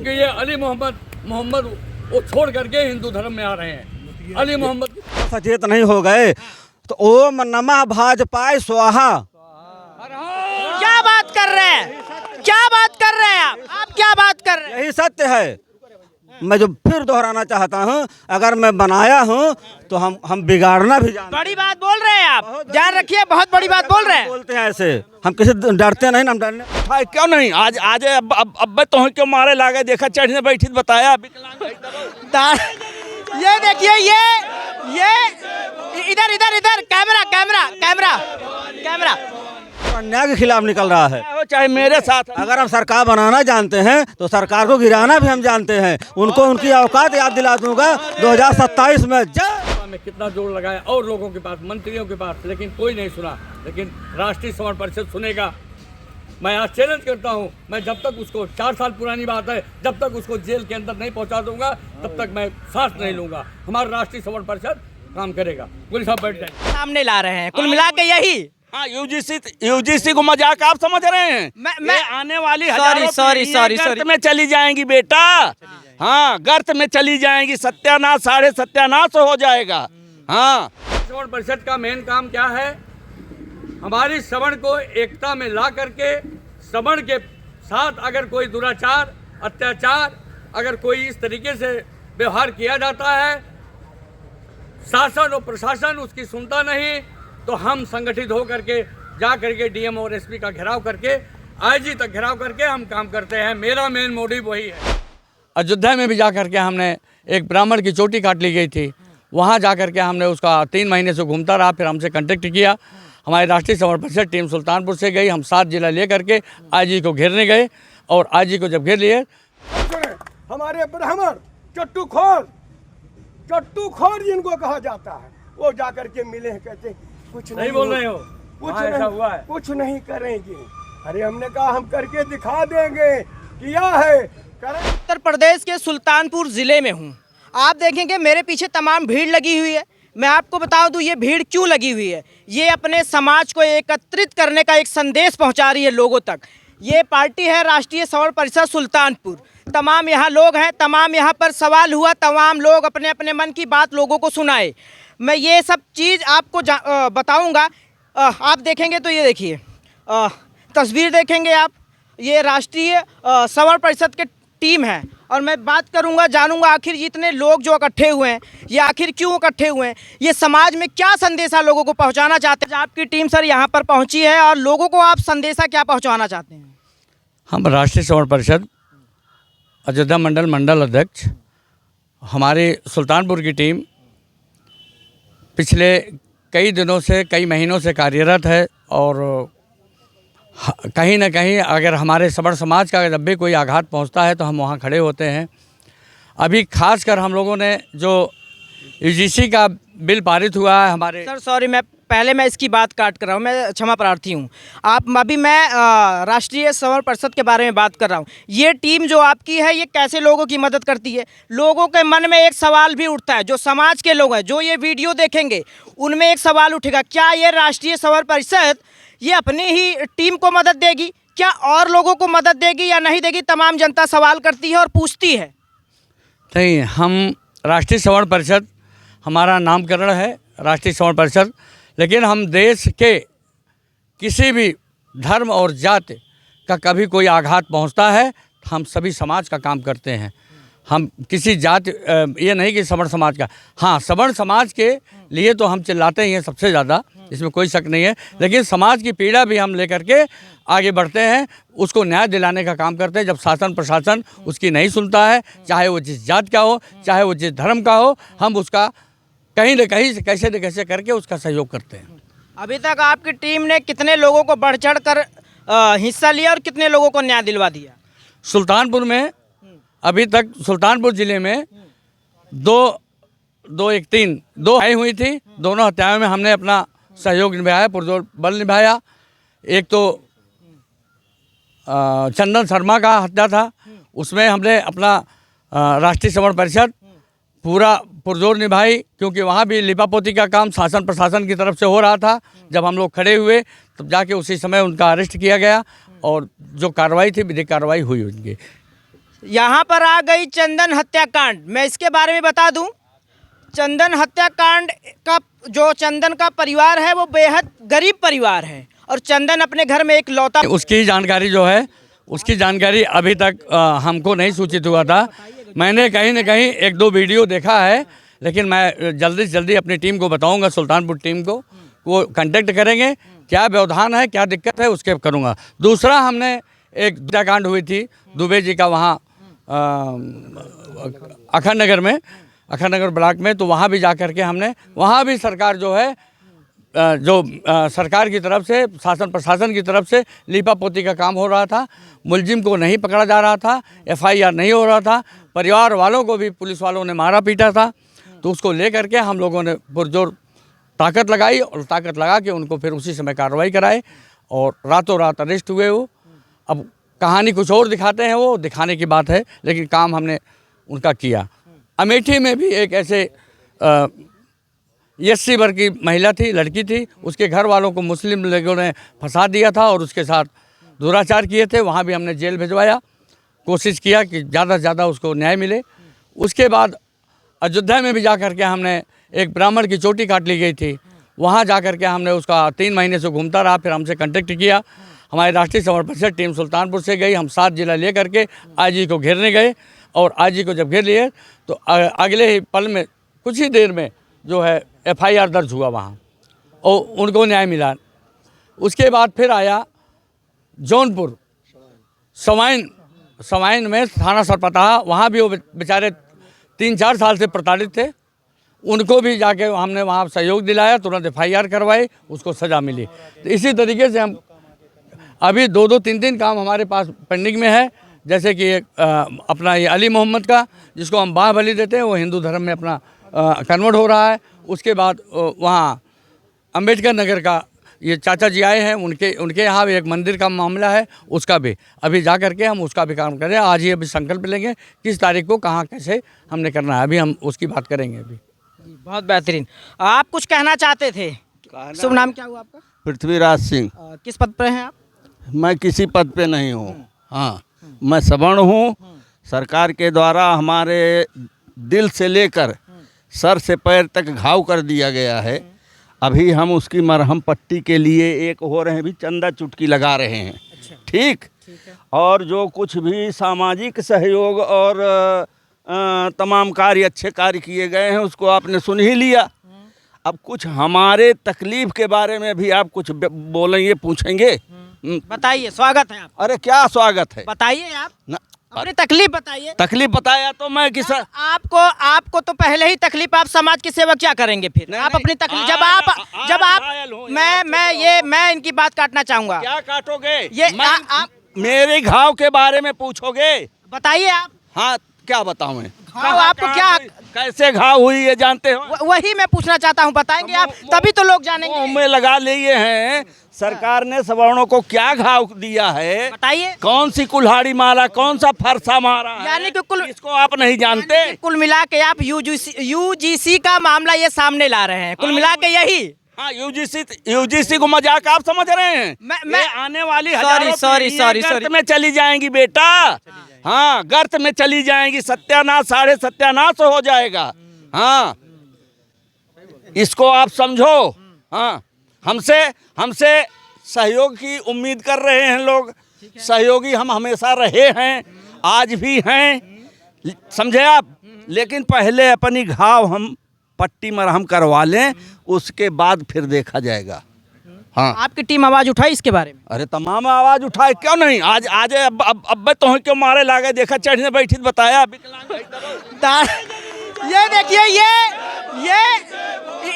क्योंकि ये अली मोहम्मद वो छोड़ करके हिंदू धर्म में आ रहे हैं। अली मोहम्मद सचेत नहीं हो गए तो ओम नमः भाजपाय स्वाहा। क्या बात कर रहे हैं, क्या बात कर रहे हैं आप क्या बात कर रहे हैं? यही सत्य है। मैं जो फिर दोहराना चाहता हूँ, अगर मैं बनाया हूँ तो हम बिगाड़ना भी जानते हैं। बड़ी बात बोल रहे हैं आप, ध्यान रखिए, बहुत बड़ी बात बोल रहे हैं। बोलते हैं ऐसे, हम किसी डरते नहीं, हम डरने भाई क्यों नहीं आज अब तो क्यों मारे लागे, देखा चढ़ने बैठी बताया ये देखिए, ये इधर इधर इधर कैमरा कैमरा कैमरा कैमरा अन्याय के खिलाफ निकल रहा है। चाहे मेरे साथ। अगर हम सरकार बनाना जानते हैं तो सरकार को गिराना भी हम जानते हैं। उनको उनकी औकात याद दिला दूंगा 2027 में। में कितना जोर लगाया और लोगों के पास, मंत्रियों के पास, लेकिन कोई नहीं सुना। लेकिन राष्ट्रीय समर परिषद सुनेगा। मैं आज चैलेंज करता हूं, मैं जब तक उसको 4 साल पुरानी बात है, जब तक उसको जेल के अंदर नहीं पहुंचा दूंगा तब तक मैं सांस नहीं लूंगा। हमारा राष्ट्रीय समर परिषद काम करेगा। पुलिस साहब बैठ जाए। सामने ला रहे हैं, कुल मिला के यही। हाँ, यूजीसी को मजाक आप समझ रहे हैं। मैं आने वाली सॉरी गर्त में चली जाएंगी बेटा। हाँ, गर्त में चली जाएंगी, सत्यानाश साढ़े सत्यानाश हो जाएगा। हाँ, श्रवण परिषद का मेन काम क्या है? हमारी श्रवण को एकता में ला करके, श्रवण के साथ अगर कोई दुराचार, अत्याचार, अगर कोई इस तरीके से व्यवहार किया जाता है, शासन और प्रशासन उसकी सुनता नहीं, तो हम संगठित हो करके जा करके डीएम और एसपी का घेराव करके, आईजी तक घेराव करके हम काम करते हैं। मेरा मेन मोटिव वही है। अयोध्या में भी जा करके हमने एक ब्राह्मण की चोटी काट ली गई थी, वहाँ जा करके हमने उसका 3 महीने से घूमता रहा। फिर हमसे कांटेक्ट किया, हमारी राष्ट्रीय समर परिषद टीम सुल्तानपुर से गई। हम 7 जिला ले करके आईजी को घेरने गए और आईजी को जब घेर लिए, हमारे ब्राह्मण चट्टू खोर जिनको कहा जाता है, वो जाकर के मिले हैं, कहते कुछ नहीं बोल रहे हो, कुछ नहीं करेंगे। अरे हमने कहा हम करके दिखा देंगे, किया है, करें। उत्तर प्रदेश के सुल्तानपुर जिले में हूँ। आप देखेंगे मेरे पीछे तमाम भीड़ लगी हुई है। मैं आपको बता दूं ये भीड़ क्यों लगी हुई है। ये अपने समाज को एकत्रित करने का एक संदेश पहुंचा रही है लोगों तक। ये पार्टी है राष्ट्रीय समर परिषद सुल्तानपुर। तमाम यहाँ लोग हैं, तमाम यहाँ पर सवाल हुआ, तमाम लोग अपने अपने मन की बात लोगों को सुनाए। मैं ये सब चीज़ आपको बताऊँगा। आप देखेंगे तो ये देखिए तस्वीर देखेंगे आप, ये राष्ट्रीय समर परिषद के टीम है। और मैं बात करूंगा, जानूंगा आखिर इतने लोग जो इकट्ठे हुए हैं ये आखिर क्यों इकट्ठे हुए हैं, ये समाज में क्या संदेशा लोगों को पहुंचाना चाहते हैं। आपकी टीम सर यहाँ पर पहुंची है और लोगों को आप संदेशा क्या पहुंचाना चाहते हैं? हम राष्ट्रीय समर परिषद अयोध्या मंडल अध्यक्ष, हमारी सुल्तानपुर की टीम पिछले कई दिनों से, कई महीनों से कार्यरत है। और कहीं ना कहीं अगर हमारे सवर्ण समाज का जब भी कोई आघात पहुंचता है तो हम वहां खड़े होते हैं। अभी खासकर हम लोगों ने जो यूजीसी का बिल पारित हुआ है हमारे। सर सॉरी, मैं इसकी बात काट कर रहा हूँ, मैं क्षमा प्रार्थी हूँ। अभी मैं राष्ट्रीय समर परिषद के बारे में बात कर रहा हूँ। ये टीम जो आपकी है ये कैसे लोगों की मदद करती है? लोगों के मन में एक सवाल भी उठता है, जो समाज के लोग हैं जो ये वीडियो देखेंगे उनमें एक सवाल उठेगा, क्या ये राष्ट्रीय समर परिषद ये अपनी ही टीम को मदद देगी, क्या और लोगों को मदद देगी या नहीं देगी? तमाम जनता सवाल करती है और पूछती है। नहीं, हम राष्ट्रीय समर परिषद, हमारा नामकरण है राष्ट्रीय समर परिषद, लेकिन हम देश के किसी भी धर्म और जाति का कभी कोई आघात पहुंचता है हम सभी समाज का काम करते हैं। हम किसी जाति, ये नहीं कि सवर्ण समाज का, हाँ सवर्ण समाज के लिए तो हम चिल्लाते ही हैं सबसे ज़्यादा, इसमें कोई शक नहीं है। लेकिन समाज की पीड़ा भी हम लेकर के आगे बढ़ते हैं, उसको न्याय दिलाने का काम करते हैं। जब शासन प्रशासन उसकी नहीं सुनता है, चाहे वो जिस जात का हो, चाहे वो जिस धर्म का हो, हम उसका कहीं न कहीं से कैसे न कैसे करके उसका सहयोग करते हैं। अभी तक आपकी टीम ने कितने लोगों को बढ़ चढ़ कर हिस्सा लिया और कितने लोगों को न्याय दिलवा दिया? सुल्तानपुर में अभी तक सुल्तानपुर ज़िले में दो हत्याएं हुई थी। दोनों हत्याओं में हमने अपना सहयोग निभाया, पुरजोर बल निभाया। एक तो चंदन शर्मा का हत्या था, उसमें हमने अपना राष्ट्रीय समर परिषद पूरा पुरजोर निभाई, क्योंकि वहाँ भी लिपापोती का काम शासन प्रशासन की तरफ से हो रहा था। जब हम लोग खड़े हुए तब जाके उसी समय उनका अरेस्ट किया गया और जो कार्रवाई थी विधिक कार्रवाई हुई उनकी। यहाँ पर आ गई चंदन हत्याकांड। मैं इसके बारे में बता दूं, चंदन हत्याकांड का जो चंदन का परिवार है वो बेहद गरीब परिवार है और चंदन अपने घर में एक लौता। उसकी जानकारी जो है, उसकी जानकारी अभी तक हमको नहीं सूचित हुआ था। मैंने कहीं न कहीं एक दो वीडियो देखा है, लेकिन मैं जल्दी से जल्दी अपनी टीम को बताऊंगा, सुल्तानपुर टीम को, वो कांटेक्ट करेंगे, क्या व्यवधान है, क्या दिक्कत है, उसके करूंगा। दूसरा, हमने एक हत्याकांड हुई थी दुबे जी का वहाँ अखंड नगर में, अखंड नगर ब्लॉक में, तो वहाँ भी जा कर के हमने, वहाँ भी सरकार जो है, सरकार की तरफ से, शासन प्रशासन की तरफ से लीपा पोती का काम हो रहा था, मुलजिम को नहीं पकड़ा जा रहा था, FIR नहीं हो रहा था, परिवार वालों को भी पुलिस वालों ने मारा पीटा था। तो उसको ले करके हम लोगों ने पुरजोर ताकत लगाई और ताकत लगा के उनको फिर उसी समय कार्रवाई कराई और रातों रात अरेस्ट हुए वो। अब कहानी कुछ और दिखाते हैं, वो दिखाने की बात है, लेकिन काम हमने उनका किया। अमेठी में भी एक ऐसे SC वर्ग की महिला थी, लड़की थी, उसके घर वालों को मुस्लिम लोगों ने फंसा दिया था और उसके साथ दुराचार किए थे। वहाँ भी हमने जेल भिजवाया, कोशिश किया कि ज़्यादा से ज़्यादा उसको न्याय मिले। उसके बाद अयोध्या में भी जा कर के हमने, एक ब्राह्मण की चोटी काट ली गई थी, वहाँ जा कर के हमने उसका 3 महीने से घूमता रहा, फिर हमसे कांटेक्ट किया। हमारी राष्ट्रीय समर्पण से टीम सुल्तानपुर से गई, हम 7 जिला ले करके IG को घेरने गए और IG को जब घेर लिए तो अगले ही पल में, कुछ ही देर में जो है FIR दर्ज हुआ वहाँ और उनको न्याय मिला। उसके बाद फिर आया जौनपुर सवाइन में थाना सरपताहा, वहाँ भी वो बेचारे 3-4 साल से प्रताड़ित थे, उनको भी जाके हमने वहाँ सहयोग दिलाया, तुरंत FIR करवाई, उसको सज़ा मिली। तो इसी तरीके से हम अभी 2-2, 3-3 काम हमारे पास पेंडिंग में है। जैसे कि अपना ये अली मोहम्मद का, जिसको हम बाहुबली देते हैं, वो हिंदू धर्म में अपना कन्वर्ट हो रहा है। उसके बाद वहाँ अम्बेडकर नगर का ये चाचा जी आए हैं, उनके यहाँ भी एक मंदिर का मामला है, उसका भी अभी जा करके हम उसका भी काम करें। आज ही अभी संकल्प लेंगे किस तारीख को कहाँ कैसे हमने करना है, अभी हम उसकी बात करेंगे। अभी बहुत बेहतरीन। आप कुछ कहना चाहते थे? शुभ नाम क्या हुआ आपका? पृथ्वीराज सिंह। किस पद पर हैं आप? मैं किसी पद पे नहीं हूँ। हाँ, मैं सवर्ण हूँ। सरकार के द्वारा हमारे दिल से लेकर सर से पैर तक घाव कर दिया गया है। अभी हम उसकी मरहम पट्टी के लिए एक हो रहे हैं, भी चंदा चुटकी लगा रहे हैं। ठीक। और जो कुछ भी सामाजिक सहयोग और तमाम कार्य, अच्छे कार्य किए गए हैं, उसको आपने सुन ही लिया। अब कुछ हमारे तकलीफ़ के बारे में भी आप कुछ बोलेंगे, पूछेंगे? बताइए, स्वागत है आप। अरे क्या स्वागत है, बताइए आप अपनी तकलीफ बताइए। तकलीफ बताया तो मैं किसान आपको तो पहले ही तकलीफ, आप समाज की सेवा क्या करेंगे फिर? आप अपनी तकलीफ जब आप मैं इनकी बात काटना चाहूंगा। क्या काटोगे? ये आप मेरे घाव के बारे में पूछोगे? बताइए आप। हाँ, क्या बताऊं मैं? घाव आपको क्या, कैसे घाव हुई ये जानते हो? वही मैं पूछना चाहता हूँ, बताएंगे आप तभी तो लोग जानेंगे। मुंह में लगा लिए हैं। सरकार ने सवर्णों को क्या घाव दिया है बताइए। कौन सी कुल्हाड़ी मारा, कौन सा फरसा मारा है? यानी कि इसको आप नहीं जानते। कुल मिला के आप UGC का मामला ये सामने ला रहे हैं, कुल मिला के यही। हाँ, UGC को मजाक आप समझ रहे हैं? मैं आने वाली सॉरी गर्त में चली जाएंगी बेटा। हाँ, गर्त में चली जाएंगी, सत्यानाश, साढ़े सत्यानाश हो जाएगा। हाँ, इसको आप समझो। हाँ, हमसे सहयोग की उम्मीद कर रहे हैं लोग। सहयोगी हम हमेशा रहे हैं, आज भी हैं, समझे आप। लेकिन पहले अपनी घाव हम पट्टी मरहम करवा लें, उसके बाद फिर देखा जाएगा। हाँ, आपकी टीम आवाज उठाई इसके बारे में? अरे तमाम आवाज उठाए, क्यों नहीं। आज अब तो क्यों मारे लागे, देखा चढ़ने बैठी बताया। ये देखिए, ये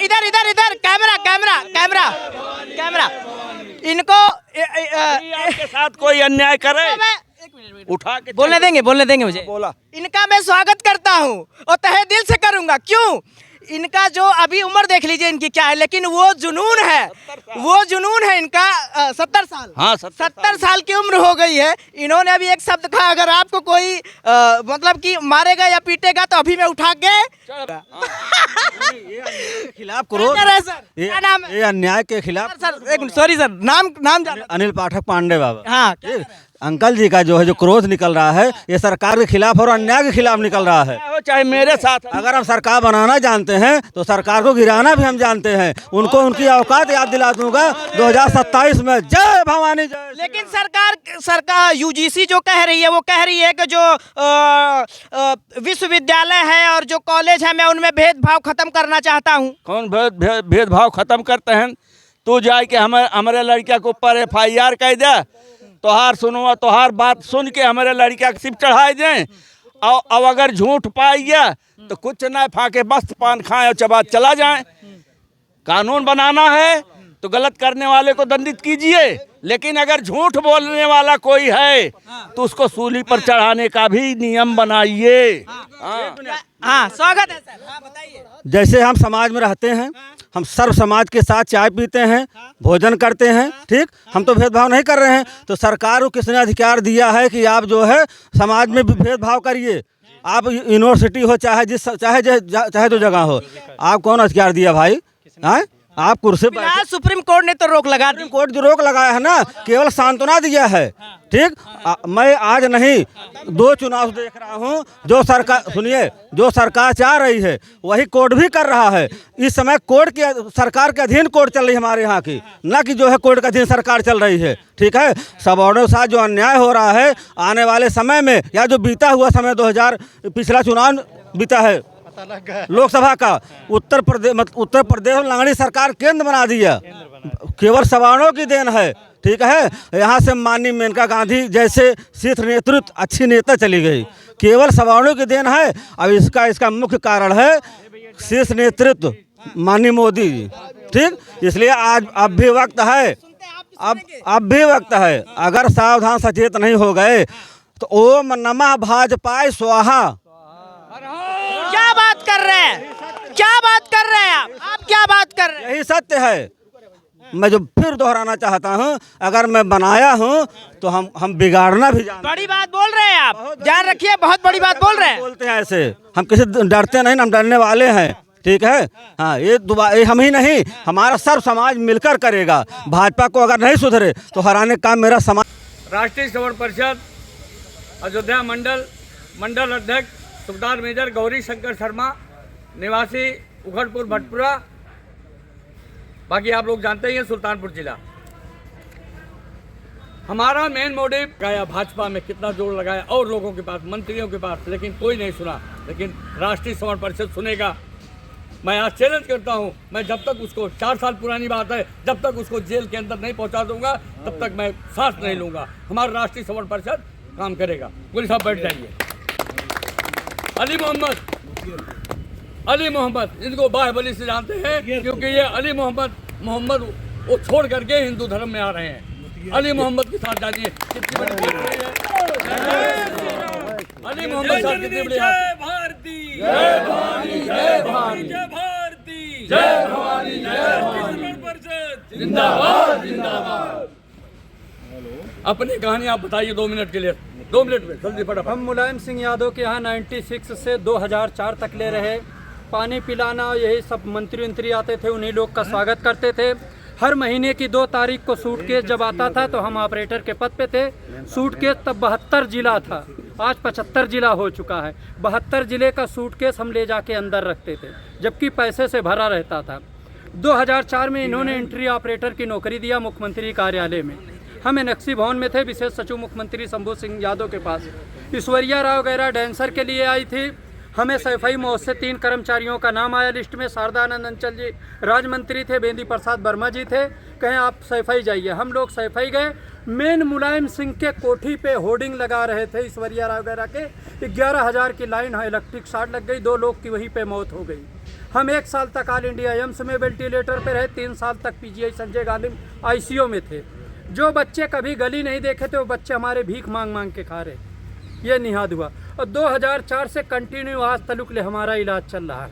इधर कैमरा इनको आपके साथ कोई अन्याय करे, उठा के बोलने देंगे मुझे। बोला। इनका मैं स्वागत करता हूँ और तहे दिल से करूंगा। क्यों? इनका जो अभी उम्र देख लीजिए इनकी क्या है, लेकिन वो जुनून है इनका 70 साल। हाँ, 70 साल की उम्र हो गई है। इन्होंने अभी एक शब्द कहा, अगर आपको कोई मतलब कि मारेगा या पीटेगा तो अभी मैं उठा के खिलाफ क्रोध, क्या नाम है? ये अन्याय के खिलाफ। सर एक सॉरी सर, नाम जान। अनिल पाठक पांडे बाबा। हाँ, ठीक, अंकल जी का जो है जो क्रोध निकल रहा है ये सरकार के खिलाफ और अन्याय के खिलाफ निकल रहा है। चाहे मेरे साथ अगर हम सरकार बनाना जानते हैं तो सरकार को गिराना भी हम जानते हैं। उनको उनकी औकात याद दिला दूंगा 2027 में। जय भवानी जय। लेकिन सरकार यूजीसी जो कह रही है वो कह रही है कि जो विश्वविद्यालय है और जो कॉलेज है मैं उनमें भेदभाव खत्म करना चाहता हूँ। कौन भेदभाव खत्म करते हैं? तू जाए के हमारे लड़किया के ऊपर FIR कह दे, तोहार बात सुन के हमारे लड़किया के सिर्फ चढ़ाए दें। और अब अगर झूठ पाई गया तो कुछ ना, फाके मस्त पान खाएं और चबा चला जाए। कानून बनाना है तो गलत करने वाले को दंडित कीजिए, लेकिन अगर झूठ बोलने वाला कोई है तो उसको सूली पर चढ़ाने का भी नियम बनाइए। हाँ, स्वागत है सर। हाँ, बताइए। जैसे हम समाज में रहते हैं, हम सर्व समाज के साथ चाय पीते हैं, भोजन करते हैं, ठीक, हम तो भेदभाव नहीं कर रहे हैं। तो सरकार को किसने अधिकार दिया है कि आप जो है समाज में भी भेदभाव करिए? आप यूनिवर्सिटी हो चाहे जो जगह हो, आप कौन अधिकार दिया भाई? हाँ, आप कुर्सी पर, सुप्रीम कोर्ट ने तो रोक लगा दी। कोर्ट जो रोक लगाया है ना, केवल सांत्वना दिया है। ठीक, मैं आज नहीं 2 चुनाव देख रहा हूँ जो सरकार, सुनिए, जो सरकार चाह रही है वही कोर्ट भी कर रहा है। इस समय कोर्ट के, सरकार के अधीन कोर्ट चल रही है हमारे यहाँ की, ना कि जो है कोर्ट के अधीन सरकार चल रही है। ठीक है, सवर्णों के साथ जो अन्याय हो रहा है आने वाले समय में, या जो बीता हुआ समय 2000 पिछला चुनाव बीता है लोकसभा का, उत्तर प्रदेश में लंगड़ी सरकार केंद्र बना दिया, केवल सवर्णों की देन है। ठीक है, यहाँ से माननीय मेनका गांधी जैसे शीर्ष नेतृत्व अच्छी नेता चली गई, केवल सवर्णों की देन है। अब इसका मुख्य कारण है शीर्ष नेतृत्व माननीय मोदी जी। ठीक, इसलिए आज अब भी वक्त है, अब भी वक्त है। अगर सावधान सचेत नहीं हो गए तो ओम नमः भाजपाय स्वाहा। क्या बात कर रहे हैं? क्या बात कर रहे हैं आप क्या बात कर रहे हैं? यही सत्य है। मैं जो फिर दोहराना चाहता हूँ, अगर मैं बनाया हूँ तो हम बिगाड़ना भी जानते हैं। बड़ी बात बोल रहे हैं आप, ध्यान रखिए, बहुत बड़ी बात बोल रहे हैं। बोलते हैं ऐसे, हम किसी डरते नहीं, हम डरने वाले हैं। ठीक है, हाँ, ये हम ही नहीं, हमारा सर्व समाज मिलकर करेगा। भाजपा को अगर नहीं सुधरे तो हराने का मेरा समाज। राष्ट्रीय श्रवण परिषद अयोध्या मंडल अध्यक्ष सुबेदार मेजर गौरी शंकर शर्मा, निवासी उखड़पुर भटपुरा, बाकी आप लोग जानते ही हैं सुल्तानपुर जिला। हमारा मेन मोटिव लगाया, भाजपा में कितना जोर लगाया और लोगों के पास, मंत्रियों के पास, लेकिन कोई नहीं सुना। लेकिन राष्ट्रीय श्रवण परिषद सुनेगा। मैं आज चैलेंज करता हूं, मैं जब तक उसको, 4 साल पुरानी बात है, जब तक उसको जेल के अंदर नहीं पहुंचा दूंगा तब तक मैं सांस नहीं लूंगा। हमारा राष्ट्रीय श्रवण परिषद काम करेगा। गुली साहब बैठ जाइए। अली मोहम्मद इनको बाहुबली से जानते हैं, क्योंकि ये अली मोहम्मद वो छोड़ करके हिंदू धर्म में आ रहे हैं। अली मोहम्मद के साथ जानिए कितनी बड़ी बात है। अली मोहम्मद साहब कितनी बड़ी जय भारती, जय भवानी, जय भवानी, जय भारती, जय भवानी, जय भवानी, जिंदाबाद जिंदाबाद। अपनी कहानी आप बताइए 2 मिनट के लिए, 2 मिनट में जल्दी फटाफट। हम मुलायम सिंह यादव के यहाँ 96 से 2004 तक ले रहे। पानी पिलाना, यही सब मंत्री आते थे, उन्हीं लोग का स्वागत करते थे। हर महीने की 2 तारीख को सूटकेस जब आता था तो हम ऑपरेटर के पद पे थे। सूटकेस तब 72 जिला था, आज 75 जिला हो चुका है। 72 जिले का सूटकेस हम ले जाके अंदर रखते थे, जबकि पैसे से भरा रहता था। 2004 में इन्होंने एंट्री ऑपरेटर की नौकरी दिया मुख्यमंत्री कार्यालय में। हम एनएक्सी भवन में थे, विशेष सचिव मुख्यमंत्री शंभू सिंह यादव के पास। ईश्वरिया राव गैरा डांसर के लिए आई थी। हमें सैफई मौज से 3 कर्मचारियों का नाम आया लिस्ट में। शारदानंद अंचल जी राज मंत्री थे, बेंदी प्रसाद वर्मा जी थे, कहें आप सैफई जाइए। हम लोग सैफई गए। मेन मुलायम सिंह के कोठी पे होर्डिंग लगा रहे थे ईश्वरिया राव गैरा के। 11,000 की लाइन है, इलेक्ट्रिक शॉर्ट लग गई, 2 लोग की वहीं पे मौत हो गई। हम 1 साल तक ऑल इंडिया एम्स में वेंटिलेटर पे रहे, 3 साल तक पीजीआई संजय गांधी ICU में थे। जो बच्चे कभी गली नहीं देखे थे वो बच्चे हमारे भीख मांग मांग के खा रहे, ये निहाद हुआ। और 2004 से कंटिन्यू आज तलुक ले हमारा इलाज चल रहा है।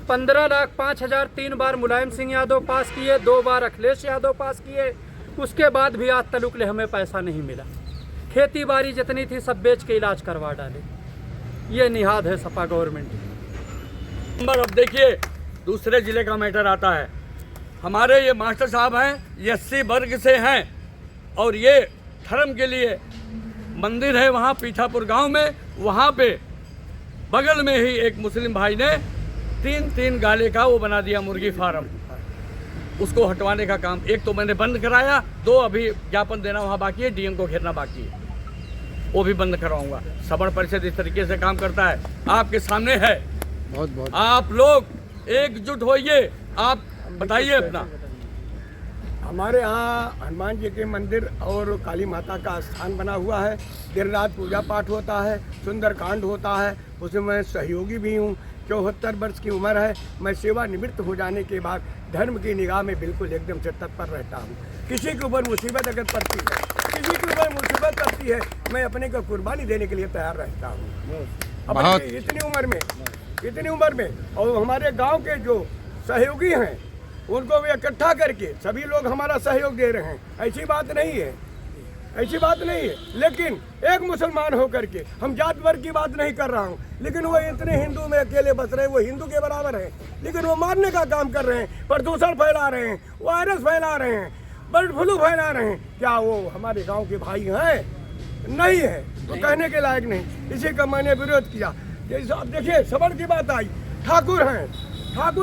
15,05,000 3 बार मुलायम सिंह यादव पास किए, 2 बार अखिलेश यादव पास किए। उसके बाद भी आज तलुक हमें पैसा नहीं मिला। खेती बाड़ी जितनी थी सब बेच के इलाज करवा डाले। ये निहाद है सपा गवर्नमेंट। नंबर अब देखिए दूसरे जिले का मैटर आता है। हमारे ये मास्टर साहब हैं, ये एससी वर्ग से हैं और ये धर्म के लिए मंदिर है वहाँ पीठापुर गांव में, वहाँ पे बगल में ही एक मुस्लिम भाई ने 3 गाले का वो बना दिया मुर्गी फार्म। उसको हटवाने का काम एक तो मैंने बंद कराया, 2 अभी ज्ञापन देना वहाँ बाकी है, डीएम को घेरना बाकी है, वो भी बंद करवाऊंगा। सवर्ण परिषद इस तरीके से काम करता है, आपके सामने है। बहुत आप लोग एकजुट होइए, आप बताइए अपना। हमारे यहाँ हनुमान जी के मंदिर और काली माता का स्थान बना हुआ है, दिन रात पूजा पाठ होता है, सुंदरकांड होता है, उसमें मैं सहयोगी भी हूँ। 74 वर्ष की उम्र है। मैं सेवानिवृत्त हो जाने के बाद धर्म की निगाह में बिल्कुल एकदम से तत्पर रहता हूँ। किसी के ऊपर मुसीबत अगर पड़ती है, किसी के ऊपर मुसीबत पड़ती है, मैं अपने को कुर्बानी देने के लिए तैयार रहता हूँ। अब इतनी उम्र में और हमारे गांव के जो सहयोगी हैं उनको भी इकट्ठा करके सभी लोग हमारा सहयोग दे रहे हैं। ऐसी बात नहीं है, ऐसी बात नहीं है। लेकिन एक मुसलमान होकर के, हम जात वर्ग की बात नहीं कर रहा हूँ, लेकिन वो इतने हिंदू में अकेले बस रहे हैं, वो हिंदू के बराबर हैं, लेकिन वो मारने का काम कर रहे हैं, प्रदूषण फैला रहे हैं, वायरस फैला रहे हैं, बर्ड फ्लू फैला रहे हैं। क्या वो हमारे गाँव के भाई हैं? नहीं है, तो कहने के लायक नहीं। इसी का मैंने विरोध किया। जैसे अब देखिए सवर्ण की बात आई, ठाकुर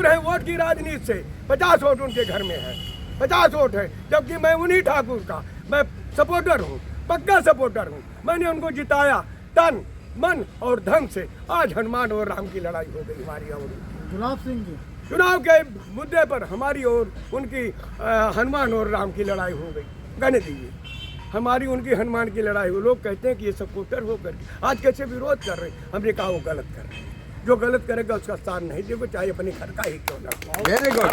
हैं, वोट की राजनीति से 50 वोट उनके घर में है, 50 वोट है, जबकि मैं उन्हीं ठाकुर का मैं सपोर्टर हूँ, पक्का सपोर्टर हूँ। मैंने उनको जिताया तन मन और धन से। आज हनुमान और राम की लड़ाई हो गई हमारी और चुनाव के मुद्दे पर हमारी और उनकी हनुमान और राम की लड़ाई हो गई। कहने दीजिए, हमारी उनकी हनुमान की लड़ाई हो। लोग कहते हैं कि ये सपोर्टर होकर आज कैसे विरोध कर रहे हैं। हमने कहा वो गलत कर रहे हैं, जो गलत करेगा उसका स्थान नहीं देखो, चाहे अपने घर का ही क्यों ना। Very good.